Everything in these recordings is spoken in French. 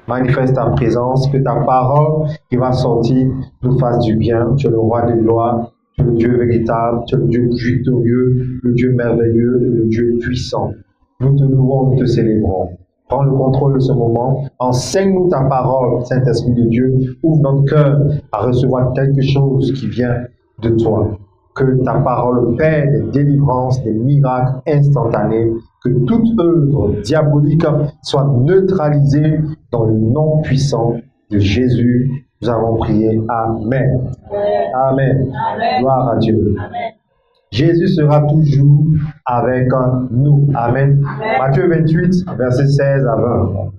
manifeste ta présence, que ta parole qui va sortir nous fasse du bien. Tu es le roi de gloire, tu es le Dieu véritable, tu es le Dieu victorieux, le Dieu merveilleux, le Dieu puissant. Nous te louons, nous te célébrons. Prends le contrôle de ce moment. Enseigne-nous ta parole, Saint-Esprit de Dieu. Ouvre notre cœur à recevoir quelque chose qui vient de toi. Que ta parole opère des délivrances, des miracles instantanés. Que toute œuvre diabolique soit neutralisée dans le nom puissant de Jésus. Nous avons prié. Amen. Amen. Amen. Gloire à Dieu. Amen. Jésus sera toujours avec nous. Amen. Amen. Matthieu 28, verset 16 à 20.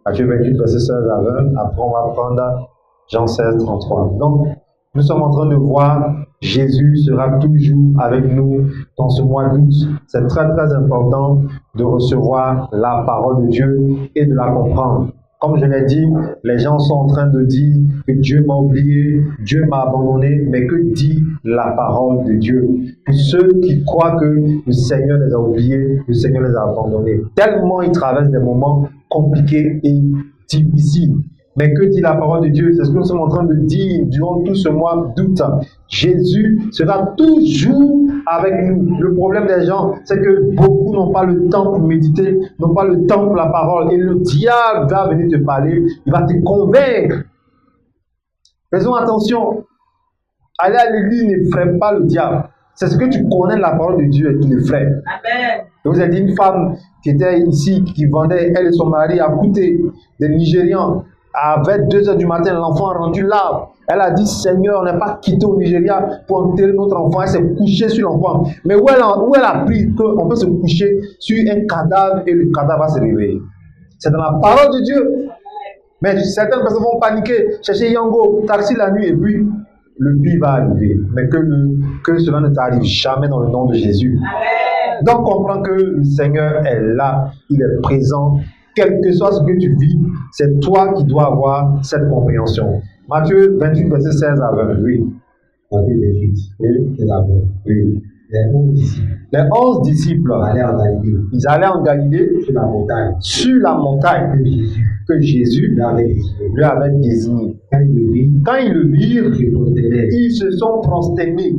Matthieu 28, verset 16 à 20. Après, on va prendre Jean 16, 33. Donc, nous sommes en train de voir Jésus sera toujours avec nous dans ce mois d'août. C'est très, très important de recevoir la parole de Dieu et de la comprendre. Comme je l'ai dit, les gens sont en train de dire que Dieu m'a oublié, Dieu m'a abandonné, mais que dit la parole de Dieu? Pour ceux qui croient que le Seigneur les a oubliés, le Seigneur les a abandonnés. Tellement ils traversent des moments compliqués et difficiles. Mais que dit la parole de Dieu? C'est ce que nous sommes en train de dire durant tout ce mois d'août. Jésus sera toujours avec nous. Le problème des gens, c'est que beaucoup n'ont pas le temps pour méditer, n'ont pas le temps pour la parole. Et le diable va venir te parler, il va te convaincre. Faisons attention. Aller à l'église ne freine pas le diable. C'est ce que tu connais de la parole de Dieu et tu le freines. Amen. Je vous ai dit une femme qui était ici, qui vendait, elle et son mari, à côté des Nigérians. Avec 2 heures du matin, l'enfant a rendu l'arbre. Elle a dit, Seigneur, on n'est pas quitté au Nigeria pour enterrer notre enfant. Elle s'est couchée sur l'enfant. Mais où elle a appris qu'on peut se coucher sur un cadavre et le cadavre va se réveiller? C'est dans la parole de Dieu. Mais certaines personnes vont paniquer, chercher Yango, taxi la nuit, et puis le pire va arriver. Mais que cela ne t'arrive jamais dans le nom de Jésus. Amen. Donc comprends que le Seigneur est là, il est présent. Quel que soit ce que tu vis, c'est toi qui dois avoir cette compréhension. Matthieu 28, verset 16 à 20. Oui. Matthieu 28, c'est la bonne. Oui. Les 11 disciples allaient en Galilée. Ils allaient en Galilée sur la montagne que Jésus lui avait désignée. Quand ils le virent, ils se sont prosternés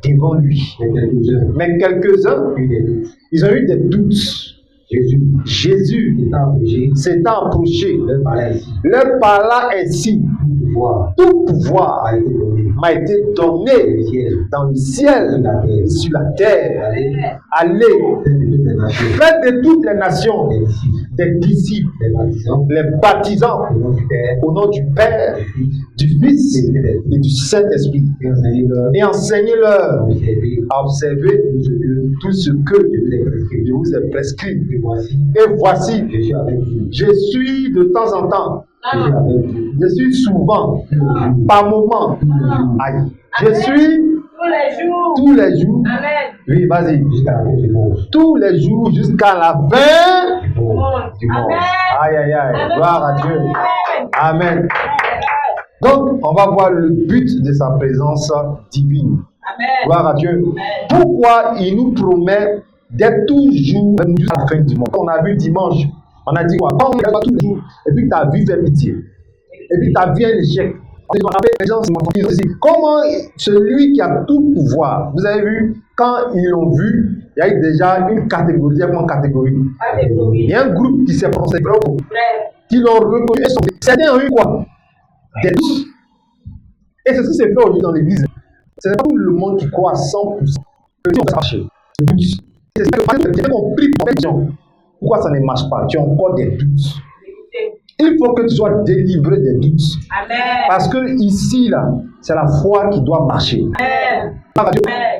devant lui. Mais quelques-uns, ils ont eu des doutes. Jésus s'est approché, leur parla ainsi. Tout pouvoir m'a été donné dans le ciel et sur la terre. Allez, faites de toutes les nations des disciples, les baptisant au nom du Père, du Fils et du Saint-Esprit, et enseignez-leur à observer tout ce que je vous ai prescrit. Et voici, je suis de temps en temps, je suis souvent, par moment, je suis tous les jours. Oui, vas-y. Tous les jours jusqu'à la fin du monde. Aïe, aïe, aïe. Gloire à Dieu. Amen. Donc, on va voir le but de sa présence divine. Gloire à Dieu. Pourquoi il nous promet d'être toujours à la fin du monde? On a vu dimanche, on a dit quoi? Quand on est tous les jours, et puis ta vie fait pitié, et puis ta vie est un échec. Les gens comment celui qui a tout pouvoir, vous avez vu, quand ils l'ont vu, il y a eu déjà une catégorie, il y a un groupe qui s'est prononcé, qui l'ont reconnu. Certains ont eu quoi? Des doutes. Et c'est ce qui s'est fait aujourd'hui dans l'église. Ce n'est pas tout le monde qui croit à 100% que ça va marcher. C'est ce que j'ai compris pour les gens. Pourquoi ça ne marche pas? Tu as encore des doutes. Il faut que tu sois délivré des doutes. Amen. Parce que ici, là, c'est la foi qui doit marcher. Amen.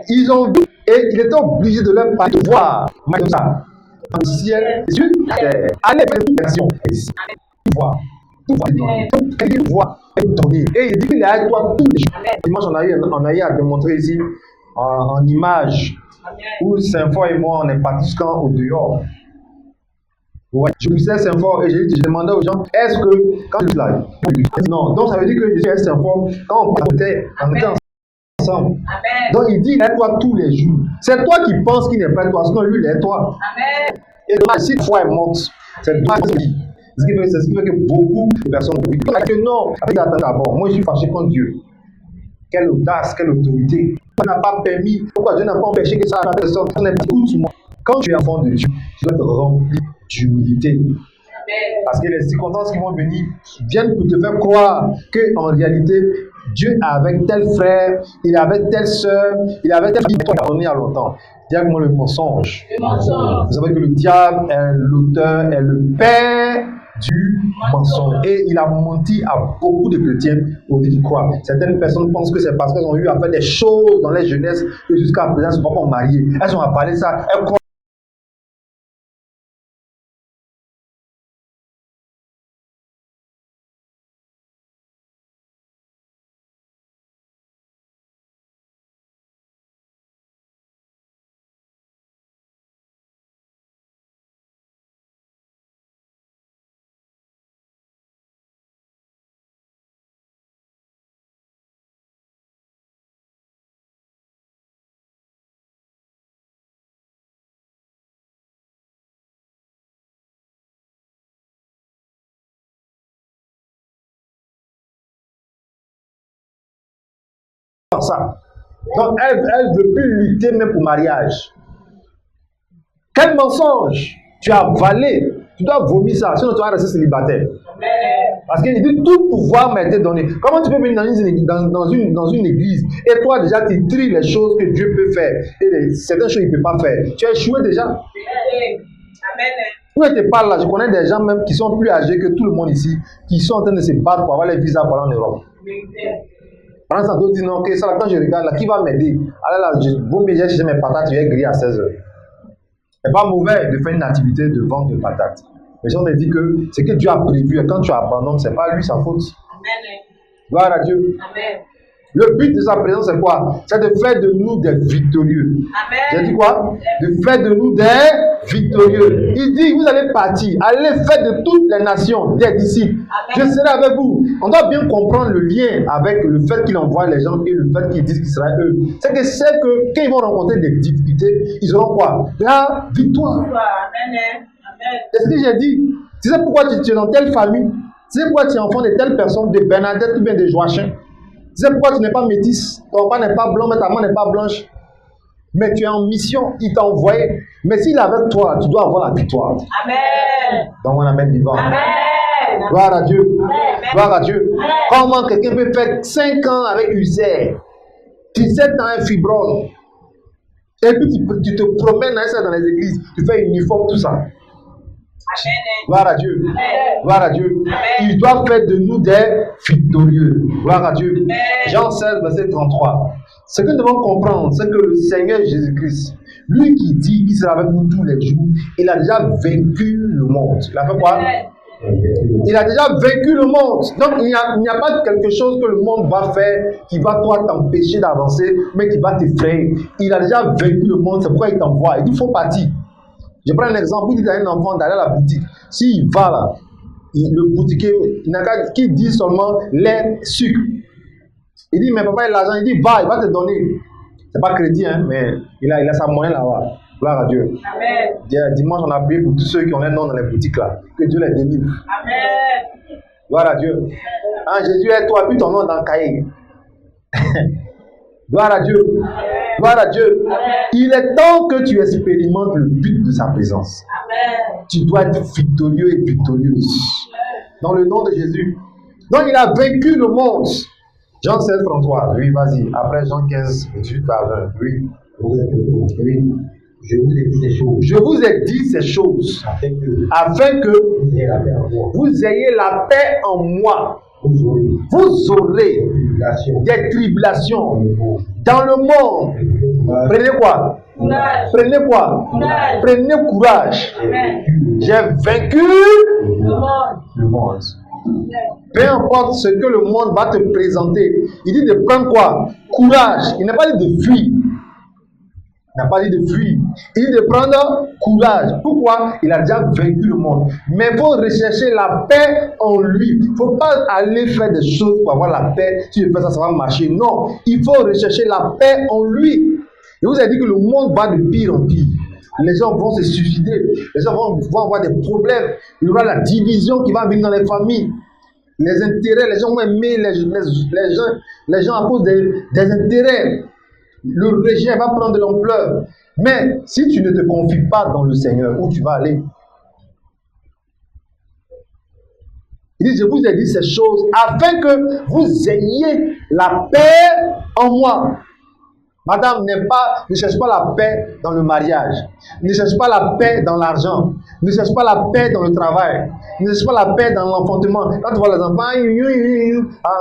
Ils ont vu et il était obligé de leur parler de voir. Comme ça. Dans le ciel, sur la terre. Allez, toutes les nations. Voir. Tout voir. Et il dit qu'il est avec toi tous les jours. Dimanche, on a eu à démontrer ici en image où Saint-Fort et moi, on est partis jusqu'au dehors. Ouais. Je poussais Saint-Fort et je demandais aux gens, est-ce que quand je là, non, donc ça veut dire que je suis à Saint-Fort, quand on était ensemble. Amen. Donc il dit, il est toi tous les jours. C'est toi qui penses qu'il n'est pas toi, sinon lui il est toi. Amen. Et donc si la foi est morte, c'est toi qui dit. C'est ce qui fait que beaucoup de personnes disent que non, d'abord, moi je suis fâché contre Dieu. Quelle audace, quelle autorité. Dieu n'a pas permis, pourquoi Dieu n'a pas empêché que ça sorte. Écoute-moi, quand tu es enfant de Dieu, tu dois te remplir d'humilité. Parce que les circonstances qui vont venir viennent pour te faire croire qu'en réalité, Dieu avec tel frère, il avait telle soeur, il avait tel fille, il y a longtemps. Dis-moi le mensonge. Vous savez que le diable est l'auteur, est le père du mensonge. Et il a menti à beaucoup de chrétiens au lieu d'y croire. Certaines personnes pensent que c'est parce qu'elles ont eu à faire des choses dans les jeunesses que jusqu'à présent, elles ne sont pas encore mariées. Elles ont à parler ça, elles croient. Ça. Donc, elle ne veut plus lutter même pour mariage. Quel mensonge! Tu as avalé, tu dois vomir ça, sinon tu vas rester célibataire. Parce qu'il dit tout pouvoir m'a été donné. Comment tu peux venir dans une église et toi déjà tu tries les choses que Dieu peut faire et certaines choses qu'il ne peut pas faire? Tu as échoué déjà. Amen. Où je te parle là, je connais des gens même qui sont plus âgés que tout le monde ici, qui sont en train de se battre pour avoir les visas pour aller en Europe. Pendant ce temps, d'autres disent non, ok, ça, quand je regarde, là, qui va m'aider? Alors là, vaut mieux chercher mes patates, je vais griller à 16 heures. C'est pas mauvais de faire une activité de vente de patates. Mais si on te dit que ce que Dieu a prévu, et quand tu abandonnes, c'est pas lui sa faute. Amen. Gloire à Dieu. Amen. Le but de sa présence, c'est quoi? C'est de faire de nous des victorieux. Amen. J'ai dit quoi? De faire de nous des victorieux. Il dit, vous allez partir, allez faire de toutes les nations des disciples. Amen. Je serai avec vous. On doit bien comprendre le lien avec le fait qu'il envoie les gens et le fait qu'ils disent qu'il sera eux. C'est que quand ils vont rencontrer des difficultés, ils auront quoi? La victoire. Amen. C'est ce que j'ai dit. Tu sais pourquoi tu es dans telle famille? Tu sais pourquoi tu es enfant de telle personne, de Bernadette ou bien de Joachim? Tu sais pourquoi tu n'es pas métisse? Ton papa n'est pas blanc, mais ta maman n'est pas blanche. Mais tu es en mission, il t'a envoyé. Mais s'il est avec toi, tu dois avoir la victoire. Amen. Donc on amène vivant. Amen. Gloire à Dieu. Amen. Gloire à Dieu. Amen. Comment quelqu'un peut faire 5 ans avec ulcère, 17 ans avec fibrose, et puis tu te promènes dans les églises, tu fais uniforme, tout ça. Amen. Gloire à Dieu. Amen. Gloire à Dieu. Amen. Il doit faire de nous des victorieux. Gloire à Dieu. Amen. Jean 16, verset 33. Ce que nous devons comprendre, c'est que le Seigneur Jésus-Christ, lui qui dit qu'il sera avec nous tous les jours, il a déjà vaincu le monde. Il a fait quoi? Il a déjà vaincu le monde. Donc il n'y a pas quelque chose que le monde va faire qui va toi t'empêcher d'avancer, mais qui va t'effrayer. Il a déjà vaincu le monde, c'est pourquoi il t'envoie. Il dit, il faut partir. Je prends un exemple, vous dites à un enfant d'aller à la boutique. S'il va là, le boutiquier, il n'a qu'à qu'il dit seulement lait, sucre. Il dit, mais papa, il a l'argent, il dit, va, il va te donner. C'est pas crédit, hein, mais il a sa moyenne là-bas. Gloire à Dieu. Amen. Dimanche, on a prié pour tous ceux qui ont un nom dans les boutiques là. Que Dieu les délivre. Amen. Gloire à Dieu. Hein, Jésus est toi, puis ton nom dans le cahier. Gloire à Dieu. Amen. Gloire à Dieu. Amen. Il est temps que tu expérimentes le but de sa présence. Amen. Tu dois être victorieux et victorieuse. Dans le nom de Jésus. Donc il a vaincu le monde. Jean 16, 33. Oui, vas-y. Après Jean 15, 18 à 20. Oui. Oui. Je vous ai dit ces choses. Je vous ai dit ces choses afin que vous ayez la paix en moi. Vous aurez des tribulations dans le monde. Prenez quoi? Prenez quoi? Prenez courage. J'ai vaincu le monde. Peu importe ce que le monde va te présenter, il dit de prendre quoi? Courage. Il n'a pas dit de fuir. Il n'a pas dit de fuir. Il dit de prendre courage. Pourquoi? Il a déjà vaincu le monde. Mais il faut rechercher la paix en lui. Il ne faut pas aller faire des choses pour avoir la paix. Si je fais ça, ça va marcher. Non. Il faut rechercher la paix en lui. Je vous ai dit que le monde va de pire en pire. Les gens vont se suicider. Les gens vont avoir des problèmes. Il y aura la division qui va venir dans les familles. Les intérêts, les gens vont aimer les gens à cause des intérêts. Le rejet va prendre de l'ampleur. Mais si tu ne te confies pas dans le Seigneur, où tu vas aller? Il dit, je vous ai dit ces choses afin que vous ayez la paix en moi. Madame, ne cherche pas la paix dans le mariage. Ne cherche pas la paix dans l'argent. Ne cherche pas la paix dans le travail. Ne cherche pas la paix dans l'enfantement. Quand tu vois les enfants,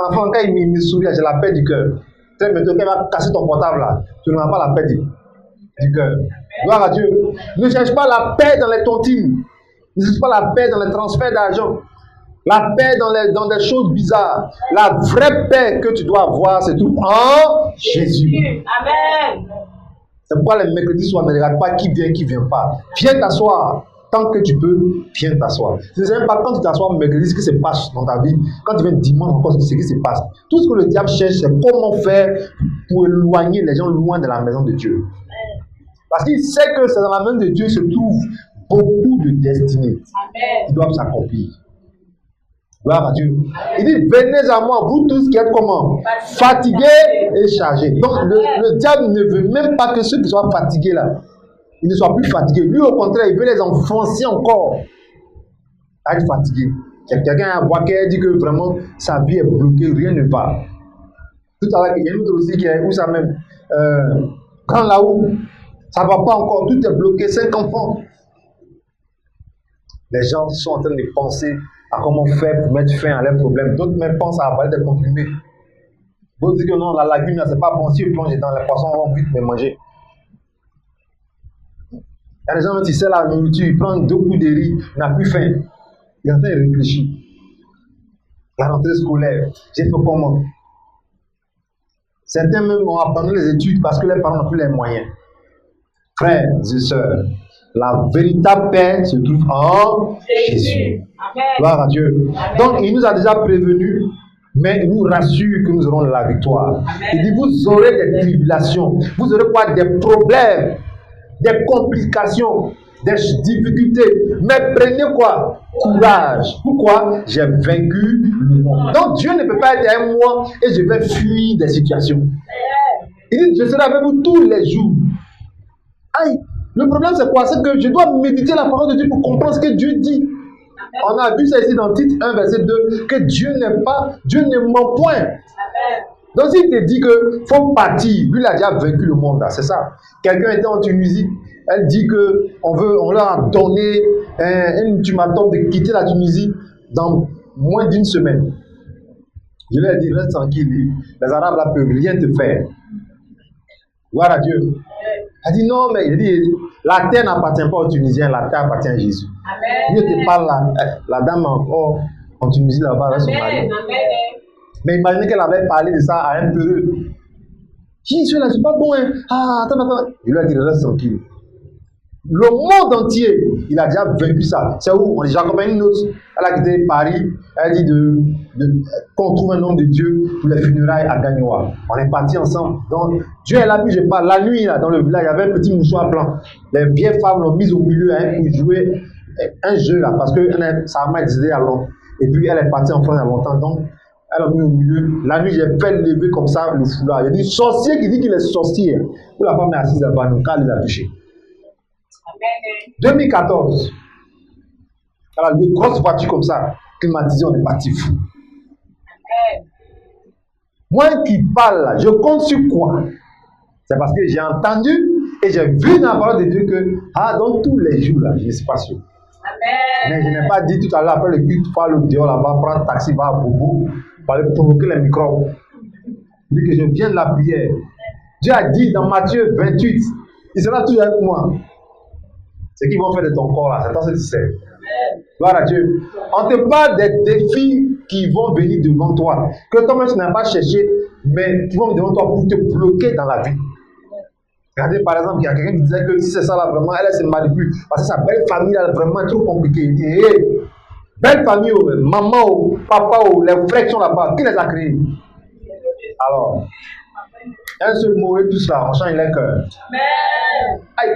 l'enfant, quand il me sourit, j'ai la paix du cœur. Tu sais, mais quand il va casser ton portable là, tu n'auras pas la paix du cœur. Gloire à Dieu. Ne cherche pas la paix dans les tontines. Ne cherche pas la paix dans les transferts d'argent. La paix dans des choses bizarres. La vraie paix que tu dois avoir, c'est tout en Jésus. Amen. C'est pourquoi les mercredis soirs, ne regarde pas qui vient pas. Viens t'asseoir. Tant que tu peux, viens t'asseoir. Je ne sais même pas quand tu t'assois mercredi, ce qui se passe dans ta vie. Quand tu viens dimanche, encore ce qui se passe. Tout ce que le diable cherche, c'est comment faire pour éloigner les gens loin de la maison de Dieu. Parce qu'il sait que c'est dans la main de Dieu se trouve beaucoup de destinées qui doivent s'accomplir. Gloire à Dieu. Il dit, venez à moi, vous tous qui êtes comment? Fatigués et chargés. Donc le diable ne veut même pas que ceux qui soient fatigués là, ils ne soient plus fatigués. Lui au contraire, il veut les enfoncer encore à être fatigués. Quelqu'un a boité qui dit que vraiment sa vie est bloquée, rien ne va. Tout à l'heure, il y a une autre aussi qui est où ça même? Quand là-haut, ça ne va pas encore, tout est bloqué, 5 enfants. Les gens sont en train de penser à comment faire pour mettre fin à leurs problèmes. D'autres même pensent à avaler des comprimés. D'autres disent que non, la lagune, c'est pas bon. Si ils plongent dans les poissons, on va vite les manger. Il y a des gens qui savent la nourriture, ils prennent 2 coups de riz, il n'a plus faim. Il est en train de réfléchir. La rentrée scolaire, j'ai fait comment? Certains même ont abandonné les études parce que les parents n'ont plus les moyens. Frères et sœurs, la véritable paix se trouve en Jésus. Gloire à Dieu. Donc, il nous a déjà prévenus, mais il nous rassure que nous aurons la victoire. Il dit, vous aurez des tribulations, vous aurez quoi? Des problèmes, des complications, des difficultés. Mais prenez quoi? Courage. Pourquoi? J'ai vaincu le monde. Donc, Dieu ne peut pas être avec moi et je vais fuir des situations. Il dit, je serai avec vous tous les jours. Aïe. Le problème, c'est quoi? C'est que je dois méditer la parole de Dieu pour comprendre ce que Dieu dit. On a vu ça ici dans Tite 1, verset 2, que Dieu ne ment point. Donc, s'il te dit qu'il faut partir, lui, il a déjà vaincu le monde. C'est ça. Quelqu'un était en Tunisie, elle dit qu'on leur a donné un ultimatum de quitter la Tunisie dans moins d'1 semaine. Je lui ai dit, reste tranquille, les Arabes là peuvent rien te faire. Gloire à Dieu. Elle dit non, mais il dit, la terre n'appartient pas aux Tunisiens, la terre appartient à Jésus. Dieu te parle là, la dame encore en Tunisie là-bas avec son mari. Mais imaginez qu'elle avait parlé de ça à un peureux. J'ai dit, celui-là, c'est pas bon, hein. Ah, attends. Je lui ai dit, reste tranquille. Le monde entier, il a déjà vaincu ça. C'est où? J'ai accompagné une autre. Elle a quitté Paris. Elle dit qu'on trouve un nom de Dieu pour les funérailles à Gagnoa. On est partis ensemble. Donc, Dieu est là, puis je parle. La nuit, là, dans le village, il y avait un petit mouchoir blanc. Les vieilles femmes l'ont mis au milieu pour jouer un jeu là, parce que sa maman disait à l'homme. Et puis, elle est partie en France il y a longtemps. Donc, elle a mis au milieu. La nuit, j'ai fait lever comme ça le foulard. Il y a des sorciers qui disent qu'il est sorcier. Où la femme est assise là-bas, donc elle l'a touché. 2014, elle a une grosse voiture comme ça, climatisée, on est parti fou. Moi qui parle là, je compte sur quoi? C'est parce que j'ai entendu et j'ai vu dans la parole de Dieu que, donc tous les jours là, je ne suis pas sûr. Mais je n'ai pas dit tout à l'heure, après le culte, faire le dehors là-bas, prendre un taxi, va à Bobo, pour aller provoquer les microbes. Il dit que je viens de la prière. Dieu a dit dans Matthieu 28, il sera toujours avec moi. Ce qu'ils vont faire de ton corps là, c'est toi ce que tu sais. Gloire à Dieu. On te parle des défis qui vont venir devant toi, que toi-même tu n'as pas cherché, mais qui vont venir devant toi pour te bloquer dans la vie. Regardez par exemple, il y a quelqu'un qui disait que si c'est ça là, vraiment, elle se manipule. Parce que sa belle famille là, vraiment est trop compliquée. Il dit, hey, belle famille, maman, papa, les frères qui sont là-bas, qui les a créés? Alors, Un seul mot et tout cela, on change les cœurs.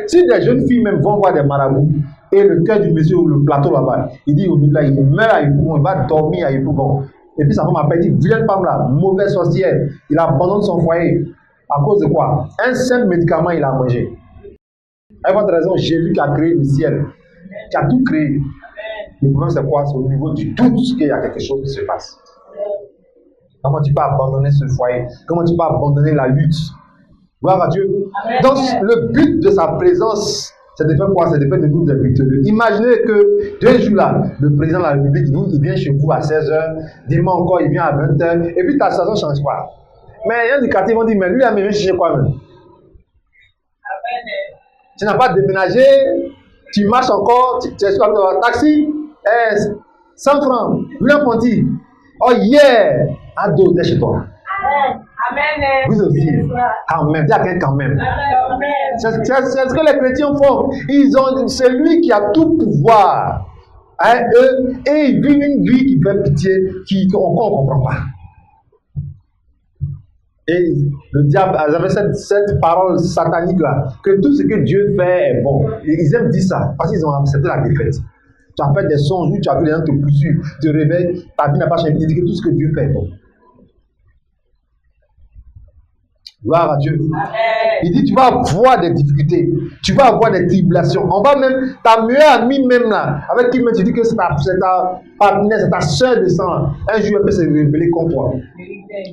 Si des jeunes filles même vont voir des marabouts et le cœur du monsieur ou le plateau là-bas, il dit là, il meurt à Yopougon, il va dormir à Yopougon. Et puis sa femme appelle, il dit, vilaine femme là, mauvaise sorcière, il abandonne son foyer. À cause de quoi? Un simple médicament, il a mangé. Avec votre raison, Jésus qui a créé le ciel, qui a tout créé. Le problème, c'est quoi? C'est au niveau du doute qu'il y a quelque chose qui se passe. Comment tu peux abandonner ce foyer? Comment tu peux abandonner la lutte? Gloire à Dieu. Donc, le but de sa présence, c'est de faire quoi? C'est de faire de nous des victorieux. Imaginez que 2 jours là, le président de la République, il vient chez vous à 16h, dimanche encore, il vient à 20h, et puis ta station ne change pas. Mais il y a des quartiers qui vont dire, mais lui, il a même cherché quoi même? Tu n'as pas déménagé, tu marches encore, tu es sur un taxi, 100 francs, William Ponty. Oh yeah! Ado, t'es chez toi. Amen. Vous aussi. Quand même, il y a quelqu'un quand même. C'est ce que les chrétiens font. C'est lui qui a tout pouvoir. Hein, et ils vivent une vie qui fait pitié, qu'on ne comprend pas. Et le diable avait cette parole satanique là, que tout ce que Dieu fait est bon. Et ils aiment dire ça, parce qu'ils ont accepté la défaite. Tu as fait des songes, tu as vu les gens te poursuivre, te réveillent, ta vie n'a pas changé, tu dis que tout ce que Dieu fait est bon. Gloire à Dieu. Amen. Il dit, tu vas avoir des difficultés, tu vas avoir des tribulations. On va même, ta meilleure amie même là, avec qui même tu dis que c'est ta partenaire, c'est ta soeur de sang, un jour elle peut se révéler contre toi.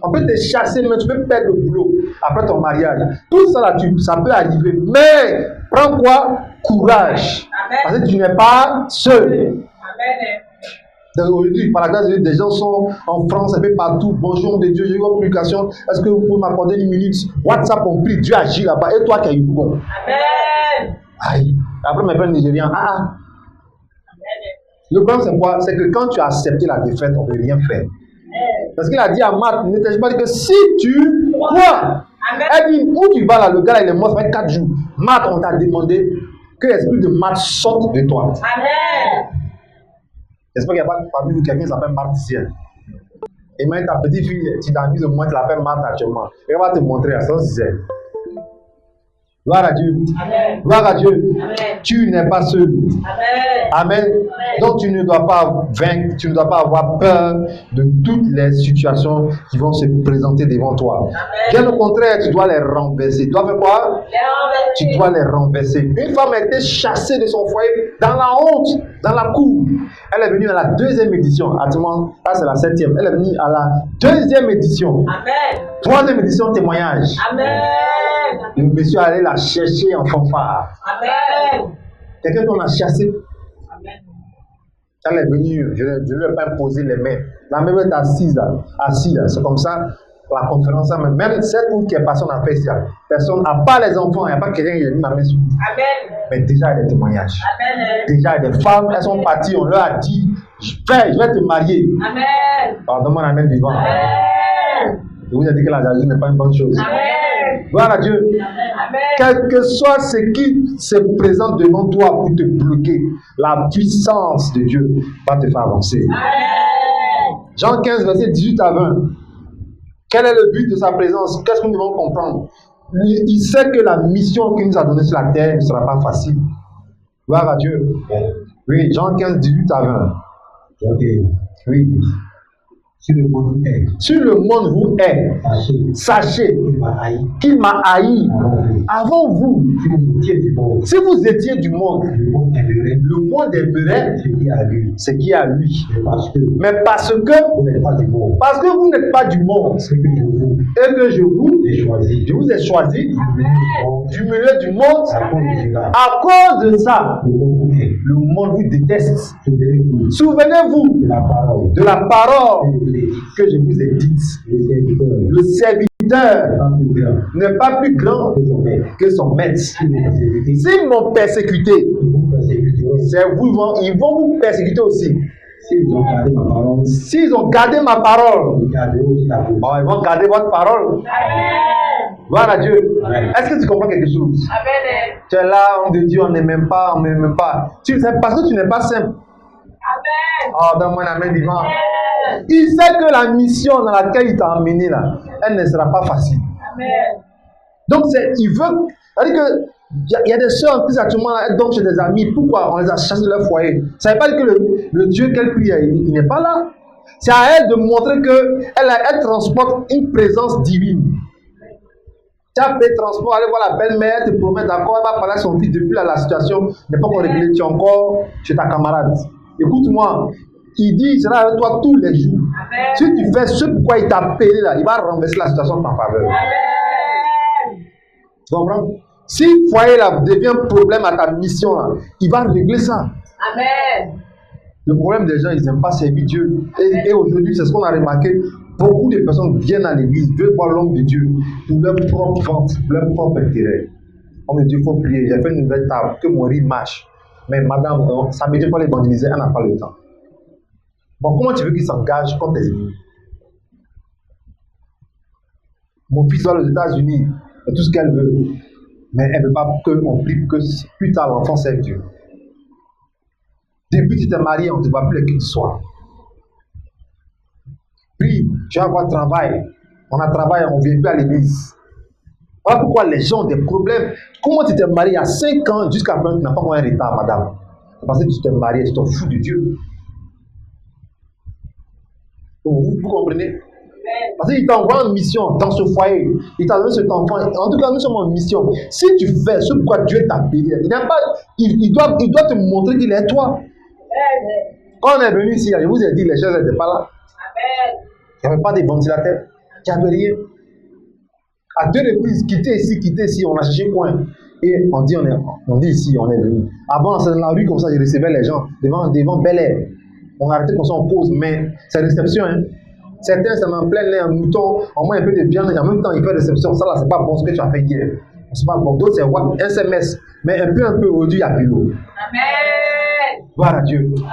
On peut te chasser, mais tu peux perdre le boulot après ton mariage. Tout ça là, ça peut arriver. Mais prends quoi? Courage. Amen. Parce que tu n'es pas seul. Amen. Aujourd'hui, par la grâce de Dieu, des gens sont en France, un peu partout. Bonjour de Dieu, j'ai eu une publication. Est-ce que vous pouvez m'accorder une minute? WhatsApp, on prie, Dieu agit là-bas. Et toi qui as eu bon. Amen. Aïe. Après, mes frères nigériens, Amen. Le problème, c'est quoi? C'est que quand tu as accepté la défaite, on ne peut rien faire. Parce qu'il a dit à Marthe, ne t'ai-je pas dit que si tu crois, elle dit, où tu vas là, le gars là, il est mort, ça fait 4 jours. Marthe, on t'a demandé que l'esprit de Marthe sorte de toi. Amen. J'espère qu'il n'y a pas de famille où quelqu'un s'appelle Marthe ici. Et même ta petite fille, tu t'amuses de moi, tu l'appelles Marthe actuellement. Elle va te montrer à son sujet. Gloire à Dieu. Amen. Gloire à Dieu. Amen. Tu n'es pas seul. Amen. Amen. Amen. Donc tu ne dois pas vaincre, tu ne dois pas avoir peur de toutes les situations qui vont se présenter devant toi. Amen. Bien au contraire, tu dois les renverser. Tu dois faire quoi? Tu dois les renverser. Une femme a été chassée de son foyer dans la honte, dans la cour. Elle est venue à la 2e édition. Actuellement, là c'est la 7e. Elle est venue à la 2e édition. Amen. 3e édition, témoignage. Amen. Le monsieur allait la chercher en fanfare. Amen. Quelqu'un qu'on a chassé. Amen. Elle est venue, je ne lui ai pas imposé les mains. La main est assise là. C'est comme ça, la conférence, même cette route qui est passée, on a fait ça. Personne, à part les enfants, il n'y a pas quelqu'un qui a mis ma main sur lui. Amen. Mais déjà, il y a des témoignages. Amen. Déjà, il y a des femmes, elles sont parties, on leur a dit, je vais te marier. Amen. Pardonne-moi la main vivante. Amen. Je vous ai dit que la jalousie n'est pas une bonne chose. Amen. Gloire à Dieu. Amen. Quel que soit ce qui se présente devant toi pour te bloquer, la puissance de Dieu va te faire avancer. Amen. Jean 15, verset 18 à 20. Quel est le but de sa présence? Qu'est-ce que nous devons comprendre? Il sait que la mission qu'il nous a donnée sur la terre ne sera pas facile. Gloire à Dieu. Oui, Jean 15, 18 à 20. Oui. Si le monde est, si le monde vous est, sachez qu'il m'a haï avant vous. Si vous étiez du monde, le monde aimerait ce qui est à lui. Mais parce que vous n'êtes pas du monde, et que je vous ai choisi du milieu du monde, à cause de ça, le monde vous déteste. Souvenez-vous de la parole que je vous ai dite. Le serviteur n'est pas plus grand que son maître. S'ils m'ont persécuté, ils vont vous persécuter aussi. S'ils ont gardé ma parole, ils vont garder votre parole. Gloire à Dieu. Est-ce que tu comprends quelque chose? Amen. Tu es là, on te dit on ne m'aime pas, on ne m'aime pas. C'est parce que tu n'es pas simple. Amen. Oh, donne-moi la main vivante. Il sait que la mission dans laquelle il t'a emmené là, elle ne sera pas facile. Amen. Donc, il veut. C'est-à-dire que il y a des sœurs qui actuellement elles dorment chez des amis. Pourquoi on les a chassées de leur foyer? Ça ne veut pas dire que le Dieu qu'elle prie, il n'est pas là. C'est à elle de montrer qu'elle transporte une présence divine. Tu as payé transport, aller voir la belle-mère, te promet d'accord, elle va parler à son fils depuis là, la situation n'est pas encore réglée, tu es encore chez ta camarade. Écoute-moi, il dit, il sera avec toi tous les jours. Amen. Si tu fais ce pourquoi il t'a payé là, il va renverser la situation en ta faveur. Amen. Tu comprends? Si le foyer là devient un problème à ta mission là, il va régler ça. Amen. Le problème des gens, ils n'aiment pas servir Dieu. Et aujourd'hui, c'est ce qu'on a remarqué. Beaucoup de personnes viennent à l'église, veulent voir l'homme de Dieu pour leur propre vente, pour leur propre intérêt. Homme de Dieu, il faut prier. J'ai fait une nouvelle table, que mon riz marche. Mais madame, ça ne veut pas l'évangéliser, elle n'a pas le temps. Bon, comment tu veux qu'il s'engage contre tes ennemis? Mon fils va aux États-Unis, c'est tout ce qu'elle veut. Mais elle ne veut pas qu'on prie que plus tard l'enfant serve Dieu. Depuis que tu t'es marié, on ne te voit plus les cultes du soir. Puis, tu vas avoir travail. On a travail, on ne vient plus à l'église. Voilà pourquoi les gens ont des problèmes. Comment tu t'es marié à 5 ans jusqu'à maintenant, tu n'as pas moins un retard, madame. C'est parce que tu t'es marié, tu t'en fous de Dieu. Vous comprenez? Parce qu'il t'envoie en mission dans ce foyer. Il t'a donné cet enfant. En tout cas, nous sommes en mission. Si tu fais ce pourquoi Dieu t'a payé, il doit te montrer qu'il est toi. Quand on est venu ici, je vous ai dit, les choses n'étaient pas là. Il n'y avait pas de ventilateur. Il n'y avait rien. À 2 reprises, quitter ici, on a cherché coin. Et on dit ici, on est venu. Avant, c'est dans la rue comme ça, je recevais les gens devant Bel Air. On arrêtait comme ça, on pose, mais c'est réception. Hein. Certains, c'est en plein lait, un mouton, on met un peu de viande, et en même temps, il fait réception. Ça là, c'est pas bon ce que tu as fait hier. C'est pas bon. D'autres, c'est SMS. Mais un peu, aujourd'hui, il y a plus l'eau. Amen. Gloire à Dieu. Amen.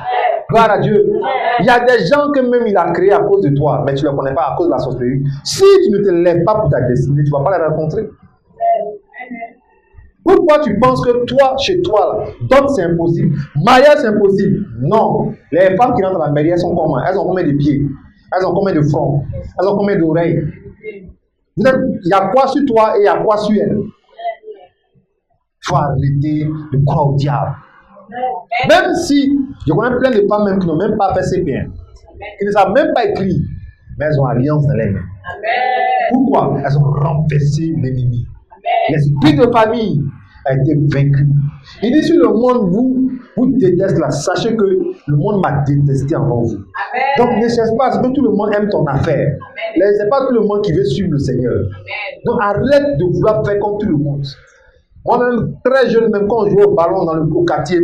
Gloire à Dieu. Il y a des gens que même il a créés à cause de toi, mais tu ne les connais pas à cause de la sorcellerie. Si tu ne te lèves pas pour ta destinée, tu ne vas pas les rencontrer. Pourquoi tu penses que toi, chez toi, là, d'autres c'est impossible, mariage c'est impossible? Non. Les femmes qui rentrent dans la mairie, elles sont comment? Elles ont combien de pieds? Elles ont combien de fronts? Elles ont combien d'oreilles? Il y a quoi sur toi et il y a quoi sur elle? Il faut arrêter de croire au diable. Même si, je connais plein de femmes même qui n'ont même pas fait CP1, qui ne savent même pas écrire, mais elles ont alliance dans les mains. Pourquoi? Elles ont renversé l'ennemi. L'esprit de famille a été vaincu. Il dit, si le monde vous déteste là, sachez que le monde m'a détesté avant vous. Amen. Donc ne cherche pas à ce que tout le monde aime ton affaire. Ce n'est pas tout le monde qui veut suivre le Seigneur. Amen. Donc arrête de vouloir faire comme tout le monde. Moi-même, très jeune, même quand on jouait au ballon au quartier,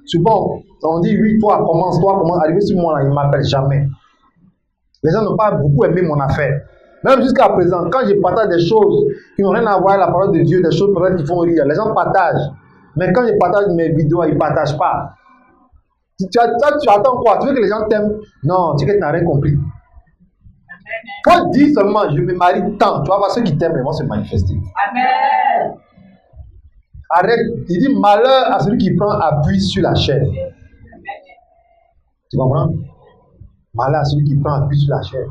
souvent on dit oui, toi commence. Arrivé sur moi là, il ne m'appelle jamais. Les gens n'ont pas beaucoup aimé mon affaire. Même jusqu'à présent, quand je partage des choses qui n'ont rien à voir avec la parole de Dieu, des choses peut-être qui font rire, les gens partagent. Mais quand je partage mes vidéos, ils ne partagent pas. Tu attends quoi? Tu veux que les gens t'aiment? Non, tu sais que tu n'as rien compris. Quand je dis seulement je me marie tant, tu vas voir ceux qui t'aiment, ils vont se manifester. Amen. Arrête. Il dit malheur à celui qui prend appui sur la chair. Tu comprends? Malheur à celui qui prend appui sur la chair.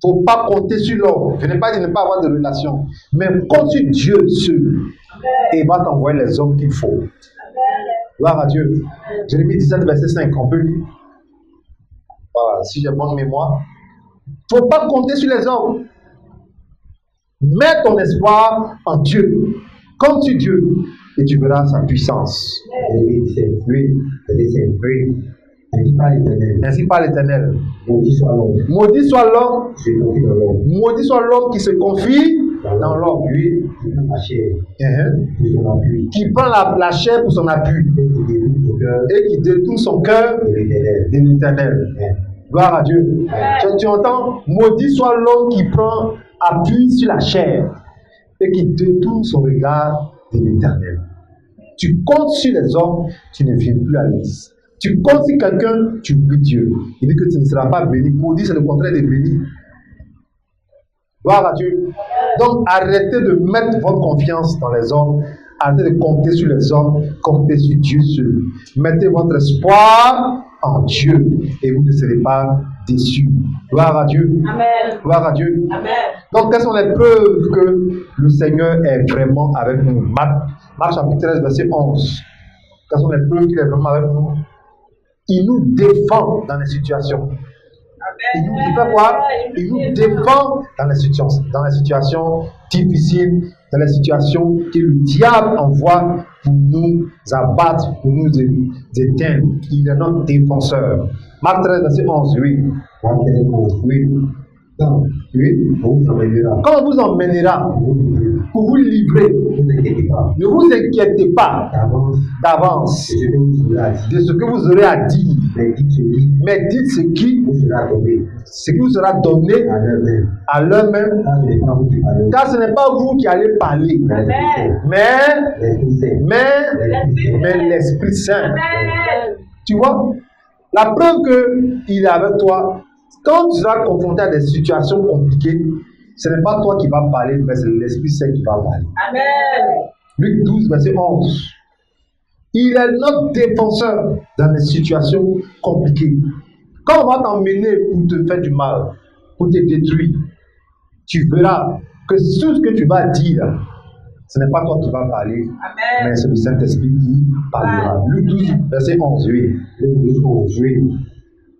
Il ne faut pas compter sur l'homme. Je n'ai pas dit de ne pas avoir de relation. Mais compte sur Dieu seul. Et il va t'envoyer les hommes qu'il faut. Gloire à Dieu. Jérémie 17, verset 5. On peut lire. Voilà, si j'ai bonne mémoire. Il ne faut pas compter sur les hommes. Mets ton espoir en Dieu. Compte sur Dieu. Et tu verras sa puissance. Oui. Oui. Ainsi par l'Éternel. Ainsi par l'Éternel. Maudit soit l'homme. Maudit soit l'homme. Je confie dans l'homme. Maudit soit l'homme qui se confie dans l'homme. Oui. Qui prend la chair Uh-huh. pour son appui. Qui prend la chair pour son appui. Et qui détruit son cœur Et qui détourne son cœur de l'Éternel. de l'Éternel. Amen. Gloire à Dieu. Tu entends? Maudit soit l'homme qui prend appui sur la chair et qui détourne son regard de l'Éternel. Tu comptes sur les hommes, tu ne viens plus à l'église. Tu comptes sur quelqu'un, tu oublies Dieu. Il dit que tu ne seras pas béni. Maudit, c'est le contraire de béni. Gloire à Dieu. Donc, arrêtez de mettre votre confiance dans les hommes. Arrêtez de compter sur les hommes. Comptez sur Dieu seul. Mettez votre espoir en Dieu et vous ne serez pas déçu. Gloire à Dieu. Amen. Gloire à Dieu. Amen. Donc, quelles sont les preuves que le Seigneur est vraiment avec nous? Marc chapitre 13, verset 11. Quelles sont les preuves qu'il est vraiment avec nous? Il nous défend dans les situations. Il fait quoi? Il nous défend dans les situations difficiles, dans les situations que le diable envoie pour nous abattre, pour nous éteindre. Il est notre défenseur. Marc 13, verset 11, oui. Oui. Donc, Oui. on vous emmènera. Quand on vous emmènera pour vous livrer, Ne vous inquiétez pas. ne vous inquiétez pas D'avance, d'avance c'est ce que vous aurez à dire. de ce que vous aurez à dire, Mais dites ce qui mais dites vous sera donné ce qui vous sera donné à l'heure même. à l'heure même, Ça, ce n'est pas vous qui parlez. car ce n'est pas vous qui allez parler, mais, L'Esprit Saint. mais l'Esprit Saint. Amen. Tu vois, la preuve qu'il est avec toi, quand tu seras confronté à des situations compliquées, ce n'est pas toi qui vas parler, mais c'est l'Esprit Saint qui va parler. Amen. Luc 12, verset 11. Il est notre défenseur dans les situations compliquées. Quand on va t'emmener pour te faire du mal, pour te détruire, tu verras que tout ce que tu vas dire, ce n'est pas toi qui vas parler, Amen. mais c'est le Saint-Esprit qui parlera. Luc 12, verset 11, oui. Oui.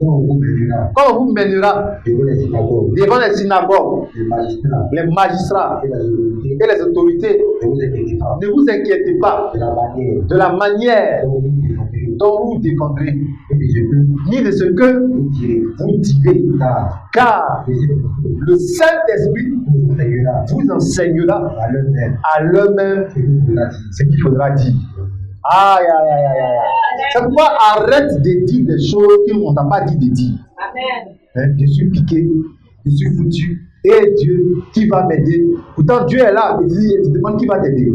Quand on vous mènera Quand on vous mènera devant les synagogues, devant les synagogues, les magistrats les magistrats et et les autorités, ne vous inquiétez pas ne vous inquiétez pas de la manière de la manière dont vous défendrez dont vous défendrez, et de ce que ni de ce que vous direz. vous direz, Car car le le Saint-Esprit vous enseignera vous enseignera à l'heure même à l'heure même ce que vous l'a dit. ce qu'il faudra dire. Aïe, aïe, aïe, aïe, aïe. C'est pourquoi arrête de dire des choses qu'on t'a pas dit de dire. Amen. Hein, je suis piqué, je suis foutu. Et Dieu, qui va m'aider? Pourtant, Dieu est là. Il te demande qui va t'aider.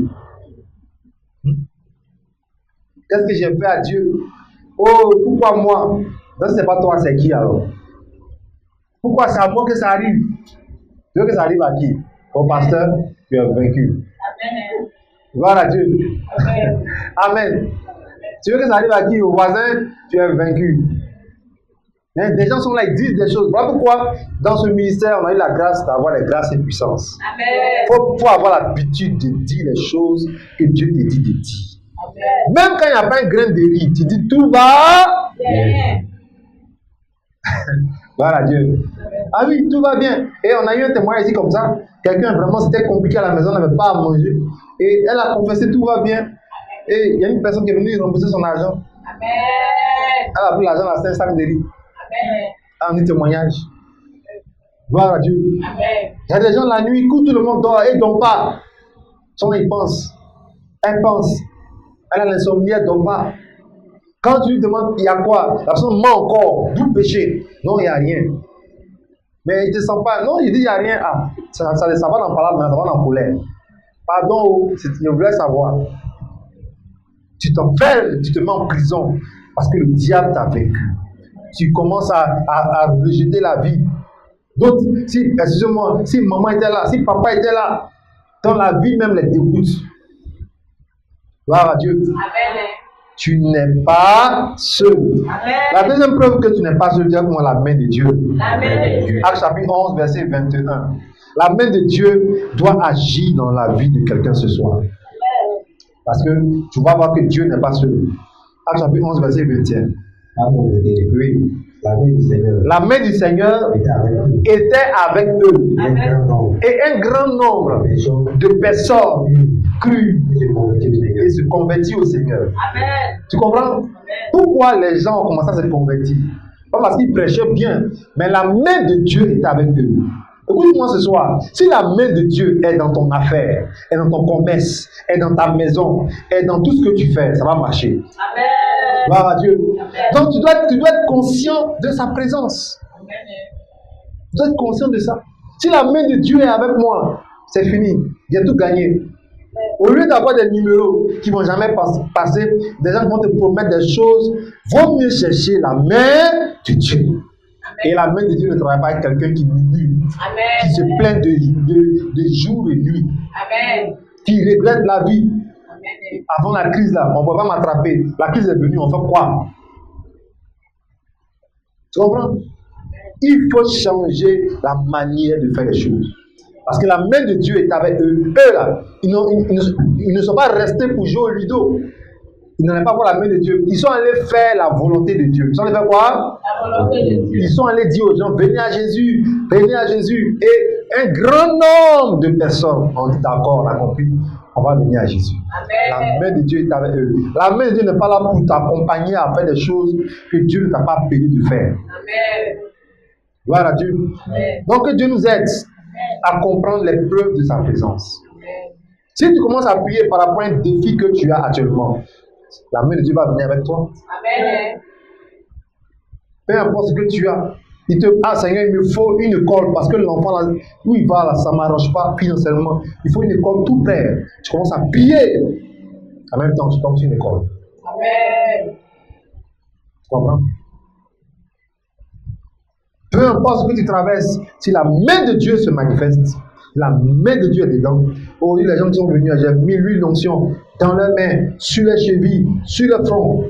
Qu'est-ce que j'ai fait à Dieu? Oh, pourquoi moi? Donc, ce n'est pas toi, c'est qui alors? Pourquoi c'est à moi que ça arrive? Tu veux que ça arrive à qui? Au pasteur, tu es vaincu. Amen. Gloire à Dieu. Amen. Amen. Tu veux que ça arrive à qui? Au voisin, tu es vaincu. Hein, des gens sont là, ils disent des choses. Voilà pourquoi, dans ce ministère, on a eu la grâce d'avoir les grâces et puissances. Amen. Il faut avoir l'habitude de dire les choses que Dieu te dit de dire. Amen. Même quand il n'y a pas un grain de riz, tu dis tout va. Bien. Gloire à Dieu. Ah oui, tout va bien. Et on a eu un témoignage ici comme ça. Quelqu'un, vraiment, c'était compliqué à la maison, n'avait pas à manger. Et elle a confessé, tout va bien. Et il y a une personne qui est venue rembourser son argent. Amen. Elle a pris l'argent à 5 sacs de riz. Amen. Un témoignage. Gloire à Dieu. Amen. Il y a des gens la nuit, tout le monde dort et ils ne dorment pas. Souvent ils pensent. Elle pense. Elle a l'insomnie, elle ne dort pas. Quand tu lui demandes il y a quoi, la personne ment encore. D'où péché? Non, il n'y a rien. Mais il ne te sent pas. Non, il dit il n'y a rien. Ah, ça va dans parole, mais ça va dans colère. Pardon, je voulais savoir. Tu t'enfermes, tu te mets en prison parce que le diable t'a vaincu. Tu commences à rejeter la vie. Donc, excusez-moi, si maman était là, si papa était là, dans la vie même les dégoûte. Gloire à Dieu. Amen. Tu n'es pas seul. Amen. La deuxième preuve que tu n'es pas seul, tu as comment la main de Dieu. Amen. Acte chapitre 11, verset 21. La main de Dieu doit agir dans la vie de quelqu'un ce soir. Parce que tu vas voir que Dieu n'est pas seul. Acte chapitre 11, verset 21. Oui. La main du Seigneur La main du Seigneur était avec eux. était avec eux. Un grand nombre Et un grand nombre de gens de personnes crurent se convertirent au Seigneur. et se convertirent au Seigneur. Amen. Tu comprends? Pourquoi les gens ont commencé à se convertir? Pas parce qu'ils prêchaient bien, mais la main de Dieu est avec eux. Écoute-moi ce soir, si la main de Dieu est dans ton affaire, est dans ton commerce, est dans ta maison, est dans tout ce que tu fais, ça va marcher. Amen. Gloire à Dieu. Amen. Donc tu dois être conscient de sa présence. Amen. Tu dois être conscient de ça. Si la main de Dieu est avec moi, c'est fini. J'ai tout gagné. Au lieu d'avoir des numéros qui ne vont jamais passer, des gens qui vont te promettre des choses, vaut mieux chercher la main de Dieu. Et la main de Dieu ne travaille pas avec quelqu'un qui murmure, qui se Amen. plaint de jour et nuit, Amen. qui regrette la vie. Amen. Avant la crise, là, on ne va pas m'attraper. La crise est venue, on fait quoi? Tu comprends? Il faut changer la manière de faire les choses. Parce que la main de Dieu est avec eux. Eux là, ils ne sont pas restés pour jouer au ludo. Ils n'allaient pas voir la main de Dieu. Ils sont allés faire la volonté de Dieu. Ils sont allés faire quoi? La volonté de Dieu. Ils sont allés dire aux gens, venez à Jésus, venez à Jésus. Et un grand nombre de personnes ont dit, d'accord, on a compris, on va venir à Jésus. Amen. La main de Dieu est avec eux. La main de Dieu n'est pas là pour t'accompagner à faire des choses que Dieu ne t'a pas appelé de faire. Amen. Gloire à Dieu. Amen. Donc que Dieu nous aide à comprendre les preuves de sa présence. Amen. Si tu commences à prier par rapport à un défi que tu as actuellement, la main de Dieu va venir avec toi. Amen. Peu importe ce que tu as. Il te dit, ah Seigneur, il me faut une école parce que l'enfant, là, où il va, là, ça ne m'arrange pas financièrement. Il faut une école tout près. Tu commences à prier. En même temps, tu tombes sur une école. Amen. Tu comprends? Peu importe ce que tu traverses, si la main de Dieu se manifeste, la main de Dieu est dedans. Aujourd'hui, les gens qui sont venus, j'ai mis l'huile d'onction dans leurs mains, sur les chevilles, sur le front.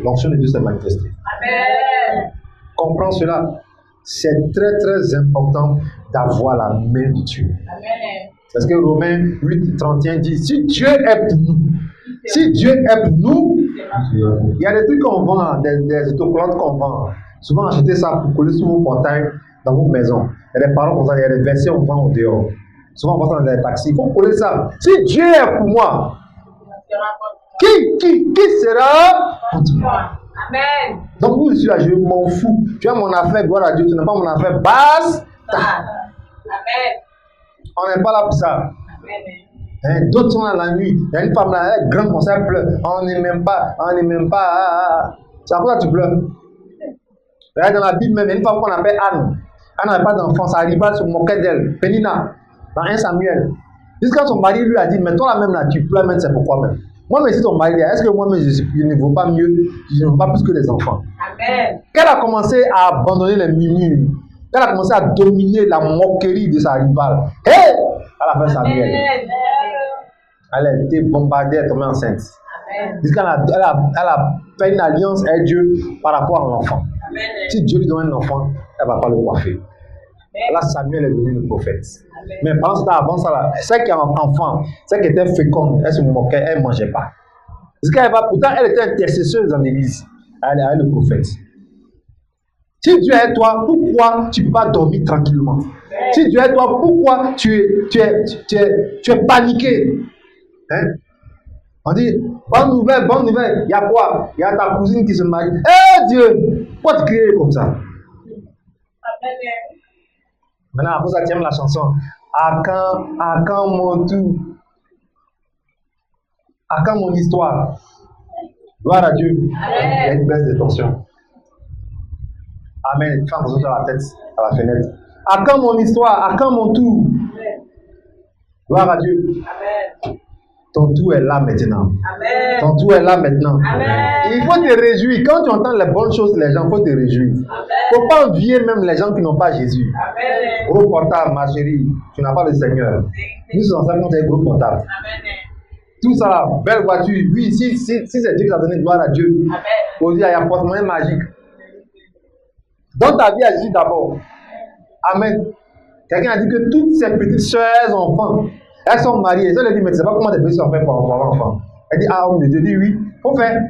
L'onction de Dieu s'est manifestée. Amen. Comprends cela. C'est très très important d'avoir la main de Dieu. Amen. Parce que Romains 8, 31 dit, si Dieu est pour nous, si Dieu est pour nous, il y a des trucs qu'on vend, des autocollantes qu'on vend. Souvent, achetez ça pour coller sur vos portails dans vos maisons. Il y a des parents comme ça, il y a des versets qu'on vend au dehors. Souvent, on vend ça dans les taxis. Il faut coller ça. Si Dieu est pour moi, qui sera contre moi? Amen. Donc, vous, je suis là, je m'en fous. Tu as mon affaire, gloire à Dieu, tu n'as pas mon affaire, base. Amen. On n'est pas là pour ça. Amen. Hein, d'autres sont là la nuit. Il y a une femme là, elle grand concert, elle pleure. On n'est même pas, on n'est même pas. C'est à quoi tu pleures? Regarde dans la Bible même, il y a une femme qu'on appelle Anne. Anne n'avait pas d'enfant, ça arriva se moquer d'elle. Pénina, dans 1 Samuel. Jusqu'à son mari lui a dit, mais toi là même là, tu pleures même, c'est pourquoi même. Moi, mais si ton mari, est-ce que moi-même je ne vaux pas mieux, je ne vaux pas plus que les enfants? Amen. Qu'elle a commencé à abandonner les murmures, qu'elle a commencé à dominer la moquerie de sa rivale. Hé! Elle a fait Samuel. Elle a été bombardée, elle est tombée enceinte. Jusqu'elle a fait une alliance avec Dieu par rapport à l'enfant. Si Dieu lui donne un enfant, elle ne va pas le coiffer. Là, Samuel est devenu le prophète. Amen. Mais pendant ce temps, avant ça, là, celle qui a un enfant, celle qui était féconde, elle se moquait, elle ne mangeait pas. Pourtant, elle était intercesseuse dans l'église. Elle est le prophète. Si Dieu est toi, pourquoi tu ne peux pas dormir tranquillement? Si Dieu est toi, pourquoi tu es paniqué? Hein? On dit, bonne nouvelle, il y a quoi? Il y a ta cousine qui se marie. Eh Dieu, pourquoi tu cries comme ça? Amen. Maintenant, après ça, tu aimes la chanson. À quand mon tout? À quand mon histoire? Gloire à Dieu. Amen. Il y a une baisse de tension. Amen. Fais attention à la tête, à la fenêtre. À quand mon histoire? À quand mon tour? Gloire à Dieu. Amen. Ton tour est là maintenant. Amen. Ton tour est là maintenant. Amen. Il faut te réjouir. Quand tu entends les bonnes choses, les gens, il faut te réjouir. Il ne faut pas envier même les gens qui n'ont pas Jésus. Amen. Gros portable, ma chérie, tu n'as pas le Seigneur. Nous sommes ensemble contre un gros portable. Amen. Tout ça là, belle voiture. Oui, si c'est Dieu qui t'a donné gloire à Dieu. Aujourd'hui, il y a un porte-monnaie magique. Donne ta vie à Jésus d'abord. Amen. Quelqu'un a dit que toutes ces petites soeurs enfants, elles sont mariées. Elle lui dit, mais tu ne sais pas comment tes petites soeurs font pour avoir un enfant. Elle dit, ah, on me dit oui, il faut faire.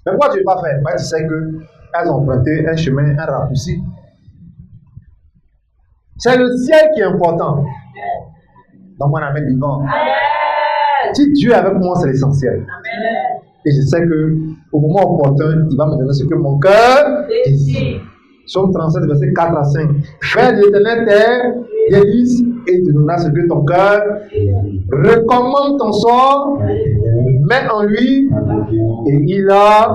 Mais pourquoi tu ne veux pas faire? Tu sais qu'elles ont emprunté un chemin, un raccourci. C'est le ciel qui est important. Donc, on amène du vent. Si Dieu est avec moi, c'est l'essentiel. Et je sais qu'au moment opportun, il va me donner ce que mon cœur désire. Psaume 37, verset 4 à 5. Fais de l'éternel tes délices et il te donnera ce que ton cœur. Recommande ton sort, mets en lui et il a.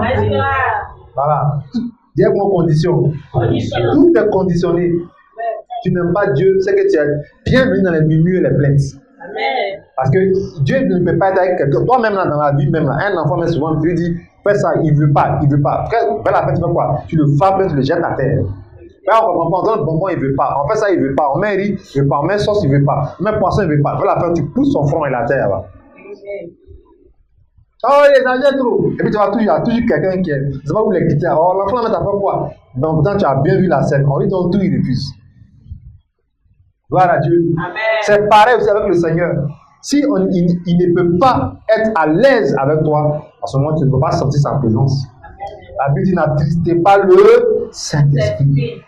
Voilà. Dis-moi condition. Tout est conditionné. Tu n'aimes pas Dieu, c'est que tu es bienvenu dans les murmures et les plaintes. Parce que Dieu ne peut pas être avec quelqu'un. Toi-même, dans la vie, même là, un enfant, mais souvent, tu lui dis, fais ça, il ne veut pas, il ne veut pas. Vers la fin, tu fais quoi? Tu le frappes, tu le jettes à terre. Là, on comprend pas, on donne le bonbon, il ne veut pas. On fait ça, il ne veut pas. On met riz, il ne veut pas. On met sauce, il ne veut pas. On met poisson, il ne veut pas. Vers la fin, tu pousses son front et la terre. Là. Oh, il exagère trop. Et puis tu vas toujours quelqu'un qui est. C'est pas vous les quitter. Oh, l'enfant, t'as fait quoi? Donc, pourtant, tu as bien vu la scène. On lui donne tout, il refuse. Gloire à Dieu. Amen. C'est pareil aussi avec le Seigneur. Si il ne peut pas être à l'aise avec toi, à ce moment, tu ne peux pas sentir sa présence. La Bible dit n'attristez pas le Saint-Esprit.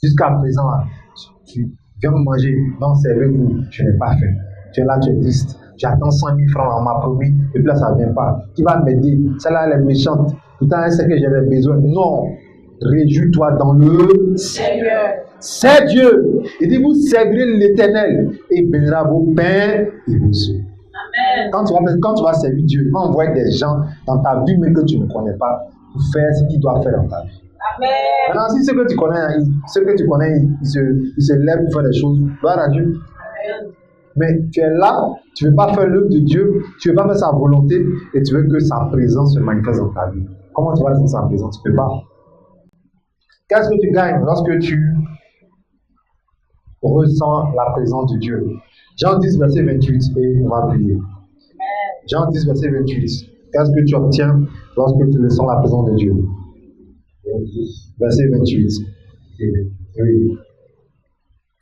Jusqu'à présent, tu viens me manger, non, servez-vous. Je n'ai pas fait. Tu es là, tu es triste. J'attends 100 000 francs, on m'a promis, et puis là, ça ne vient pas. Qui va m'aider? Celle-là, elle est méchante. Pourtant, elle sait que j'ai des besoins. Non. Réjouis-toi dans le Seigneur. C'est Dieu. Il dit, vous servirez l'Éternel et il bénira vos pains et vos œufs. Amen. Quand tu vas servir Dieu, envoie des gens dans ta vie, mais que tu ne connais pas, pour faire ce qu'il doit faire dans ta vie. Amen. Maintenant, si ceux que tu connais, ils se lèvent pour faire des choses, gloire à Dieu. Amen. Mais tu es là, tu ne veux pas faire l'œuvre de Dieu, tu ne veux pas faire sa volonté et tu veux que sa présence se manifeste dans ta vie. Comment tu vas laisser sa présence? Tu ne peux pas. Qu'est-ce que tu gagnes lorsque tu ressens la présence de Dieu? Jean 10, verset 28, et on va prier. Jean 10, verset 28. Qu'est-ce que tu obtiens lorsque tu ressens la présence de Dieu? Verset 28. Oui.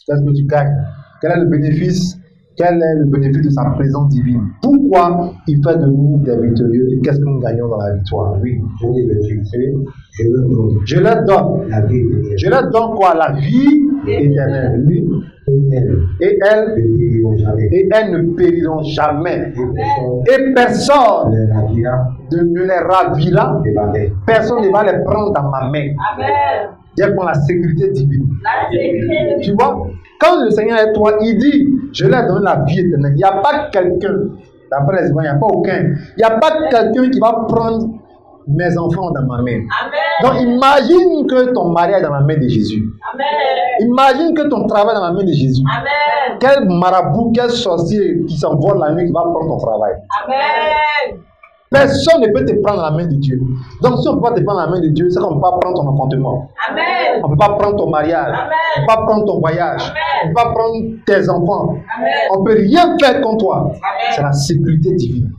Qu'est-ce que tu gagnes? Quel est le bénéfice? Quel est le bénéfice de sa présence divine? Pourquoi il fait de nous des victorieux? Et qu'est-ce que nous gagnons dans la victoire? Oui. Je leur donne la vie éternelle. Je leur donne quoi? La vie éternelle. Oui. Et elles ne périront jamais. Et personne ne les ravira. Personne ne va les prendre dans ma main. Amen. Dire pour la sécurité divine. La sécurité. Tu vois, quand le Seigneur est toi, il dit, je leur donne la vie éternelle. Il n'y a pas quelqu'un, d'après les Évangiles, il n'y a pas aucun. Il n'y a pas quelqu'un qui va prendre mes enfants dans ma main. Amen. Donc imagine que ton mari est dans la main de Jésus. Amen. Imagine que ton travail est dans la main de Jésus. Amen. Quel marabout, quel sorcier qui s'envole la nuit qui va prendre ton travail. Amen. Personne ne peut te prendre dans la main de Dieu. Donc si on ne peut pas te prendre dans la main de Dieu, c'est qu'on ne peut pas prendre ton enfantement. Amen. On ne peut pas prendre ton mariage. Amen. On ne peut pas prendre ton voyage. On ne peut pas prendre tes enfants. Amen. On ne peut rien faire contre toi. Amen. C'est la sécurité divine.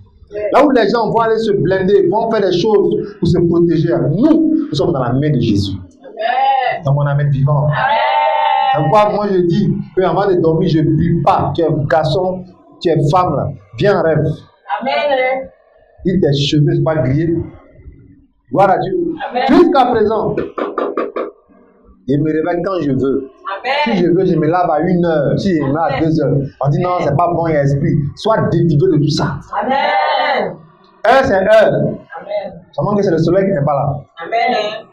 Là où les gens vont aller se blinder, vont faire des choses pour se protéger, nous sommes dans la main de Jésus. Amen. Dans mon amen vivant. Amen. C'est pourquoi moi je dis que avant de dormir, je ne prie pas. Tu es garçon, tu es femme, là. Viens en rêve. Amen. Si tes cheveux ne sont pas grillés, gloire à Dieu. Amen. Jusqu'à présent, je me réveille quand je veux. Si Amen. je veux, je me lave à 1h. Si je me lave à 2h, on dit non, c'est pas bon, il y a esprit. Sois délivré de tout ça. Amen. Heure, c'est heure. Amen. Seulement que c'est le soleil qui n'est pas là. Amen.